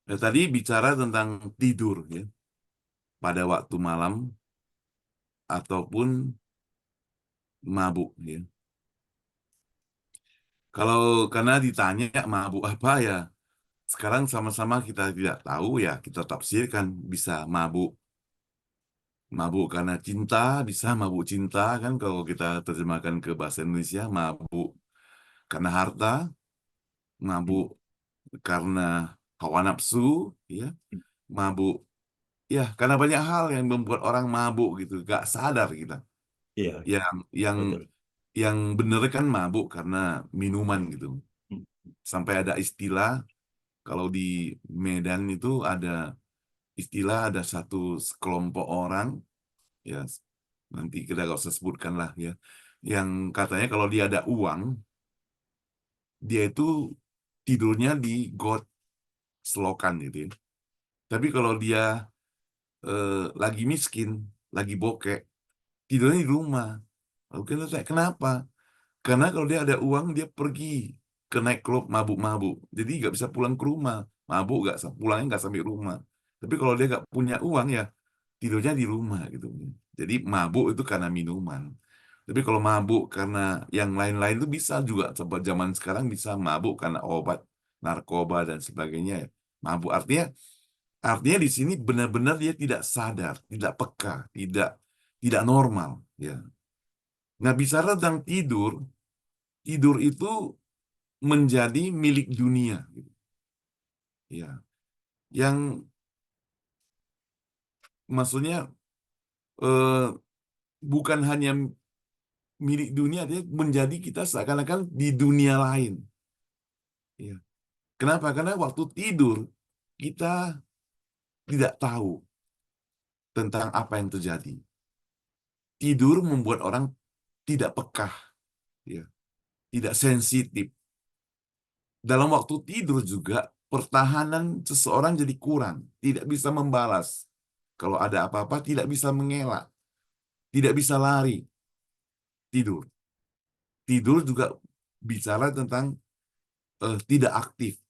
Tadi bicara tentang tidur ya, pada waktu malam ataupun mabuk ya. Kalau karena ditanya mabuk apa ya, sekarang sama-sama kita tidak tahu ya, kita tafsirkan bisa mabuk. Mabuk karena cinta, bisa mabuk cinta kan kalau kita terjemahkan ke bahasa Indonesia, mabuk karena harta, mabuk karena hawa nafsu, ya, mabuk, ya karena banyak hal yang membuat orang mabuk gitu, gak sadar kita. Iya, Yang betul. yang bener kan mabuk karena minuman gitu. Sampai ada istilah kalau di Medan itu ada istilah, ada satu sekelompok orang, ya nanti kita gak usah sebutkan lah ya, yang katanya kalau dia ada uang, dia itu tidurnya di got selokan gitu ya. Tapi kalau dia lagi miskin, lagi bokek, tidurnya di rumah. Lalu kita tanya, kenapa? Karena kalau dia ada uang, dia pergi ke nightclub mabuk-mabuk. Jadi nggak bisa pulang ke rumah. Mabuk, pulangnya nggak sampai rumah. Tapi kalau dia nggak punya uang, ya tidurnya di rumah gitu. Jadi mabuk itu karena minuman. Tapi kalau mabuk karena yang lain-lain itu bisa juga. Sebab zaman sekarang bisa mabuk karena obat, narkoba dan sebagainya. Mabuk artinya di sini benar-benar dia tidak sadar, tidak peka, tidak normal. Ya. Nah, bicara tentang tidur, tidur itu menjadi milik dunia. Gitu. Ya. Yang maksudnya eh, bukan hanya milik dunia, dia menjadi kita seakan-akan di dunia lain. Ya. Kenapa? Karena waktu tidur kita tidak tahu tentang apa yang terjadi. Tidur membuat orang tidak peka, ya, tidak sensitif. Dalam waktu tidur juga pertahanan seseorang jadi kurang, tidak bisa membalas. Kalau ada apa-apa tidak bisa mengelak, tidak bisa lari. Tidur. Tidur juga bicara tentang tidak aktif.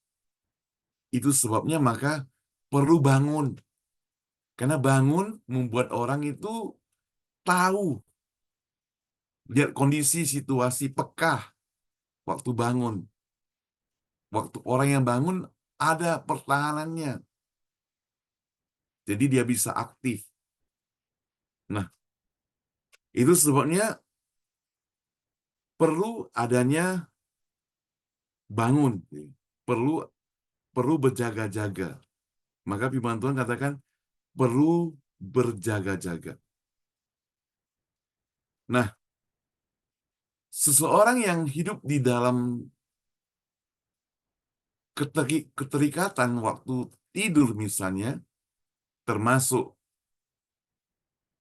Itu sebabnya maka perlu bangun. Karena bangun membuat orang itu tahu, lihat kondisi situasi, peka waktu bangun. Waktu orang yang bangun ada pertahanannya. Jadi dia bisa aktif. Nah, itu sebabnya perlu adanya bangun. Perlu berjaga-jaga. Maka firman Tuhan katakan perlu berjaga-jaga. Nah, seseorang yang hidup di dalam keterikatan waktu tidur misalnya, termasuk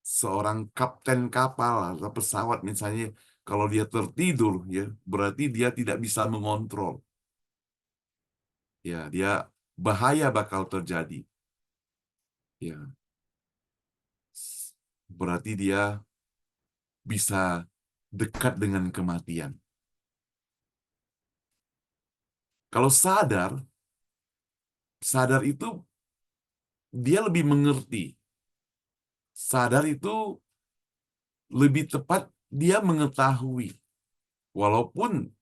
seorang kapten kapal atau pesawat misalnya, kalau dia tertidur, ya berarti dia tidak bisa mengontrol. Ya, dia bahaya bakal terjadi. Ya, berarti dia bisa dekat dengan kematian. Kalau sadar itu dia lebih mengerti. Sadar itu lebih tepat dia mengetahui. Walaupun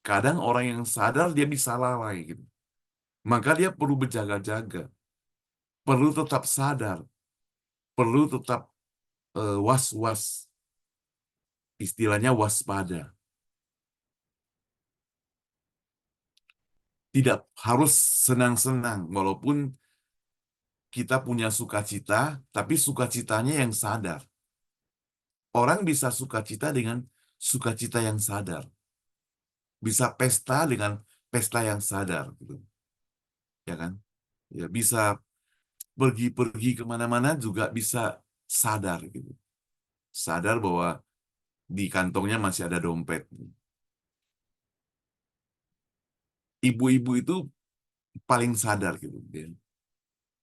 kadang orang yang sadar dia bisa lalai gitu. Maka dia perlu berjaga-jaga. Perlu tetap sadar. Perlu tetap was-was. Istilahnya waspada. Tidak harus senang-senang walaupun kita punya sukacita, tapi sukacitanya yang sadar. Orang bisa sukacita dengan sukacita yang sadar. Bisa pesta dengan pesta yang sadar, gitu. Ya kan? Ya bisa pergi kemana-mana juga bisa sadar, gitu. Sadar bahwa di kantongnya masih ada dompet. Ibu-ibu itu paling sadar, gitu. Ya.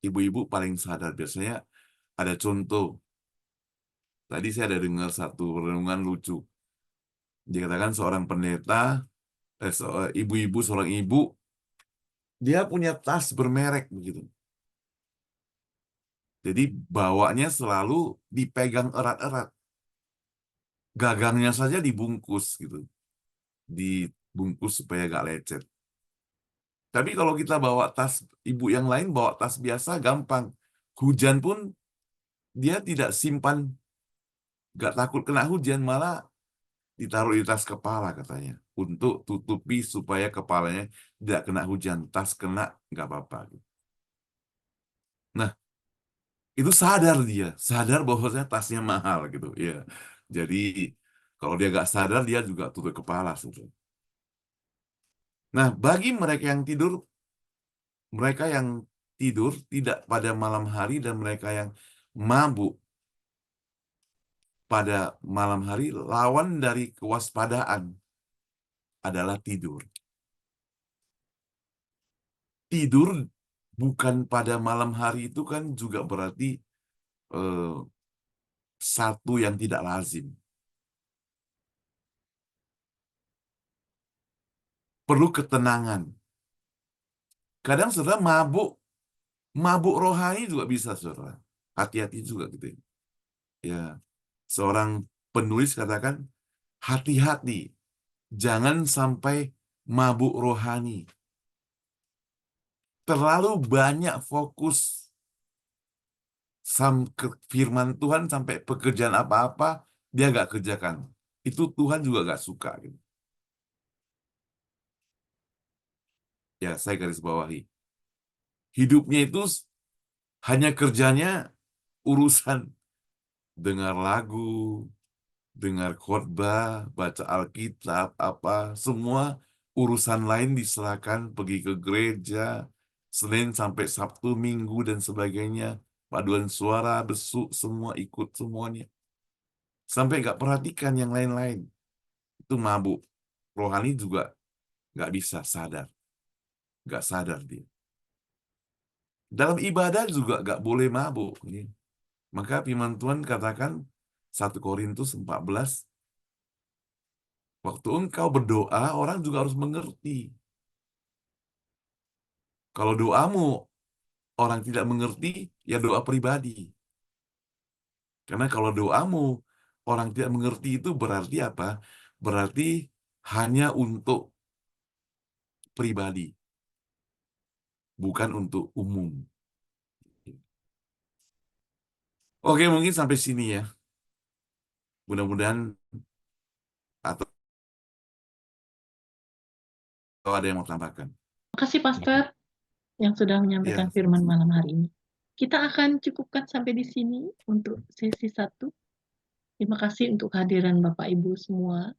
Ibu-ibu paling sadar. Biasanya ada contoh. Tadi saya ada dengar satu renungan lucu. Dikatakan seorang pendeta, ibu-ibu, seorang ibu, dia punya tas bermerek begitu. Jadi bawanya selalu dipegang erat-erat. Gagangnya saja dibungkus gitu. Dibungkus supaya gak lecet. Tapi kalau kita bawa tas, ibu yang lain bawa tas biasa gampang. Hujan pun dia tidak simpan, gak takut kena hujan, malah ditaruh di tas kepala katanya. Untuk tutupi supaya kepalanya tidak kena hujan. Tas kena, nggak apa-apa. Nah, itu sadar dia. Sadar bahwasanya tasnya mahal gitu. Ya. Jadi, kalau dia nggak sadar, dia juga tutup kepala. Gitu. Nah, bagi mereka yang tidur tidak pada malam hari dan mereka yang mabuk pada malam hari, lawan dari kewaspadaan adalah tidur. Tidur bukan pada malam hari itu kan juga berarti satu yang tidak lazim. Perlu ketenangan. Kadang saudara mabuk rohani juga bisa saudara. Hati-hati juga gitu. Ya, seorang penulis katakan hati-hati, jangan sampai mabuk rohani. Terlalu banyak fokus ke firman Tuhan sampai pekerjaan apa-apa dia gak kerjakan. Itu Tuhan juga gak suka. Gitu. Ya, saya garis bawahi. Hidupnya itu hanya kerjanya urusan dengar lagu, dengar khotbah, baca Alkitab, apa, semua urusan lain diserahkan pergi ke gereja, Senin sampai Sabtu, Minggu, dan sebagainya. Paduan suara, besuk, semua ikut semuanya. Sampai nggak perhatikan yang lain-lain. Itu mabuk. Rohani juga nggak bisa sadar. Nggak sadar dia. Dalam ibadah juga nggak boleh mabuk. Ya. Maka firman Tuhan katakan 1 Korintus 14, waktu engkau berdoa, orang juga harus mengerti. Kalau doamu orang tidak mengerti, ya doa pribadi. Karena kalau doamu orang tidak mengerti itu berarti apa? Berarti hanya untuk pribadi, bukan untuk umum. Oke, mungkin sampai sini ya. Mudah-mudahan atau ada yang mau tambahkan. Terima kasih Pastor yang sudah menyampaikan Ya, firman malam hari ini. Kita akan cukupkan sampai di sini untuk sesi 1. Terima kasih untuk kehadiran Bapak Ibu semua.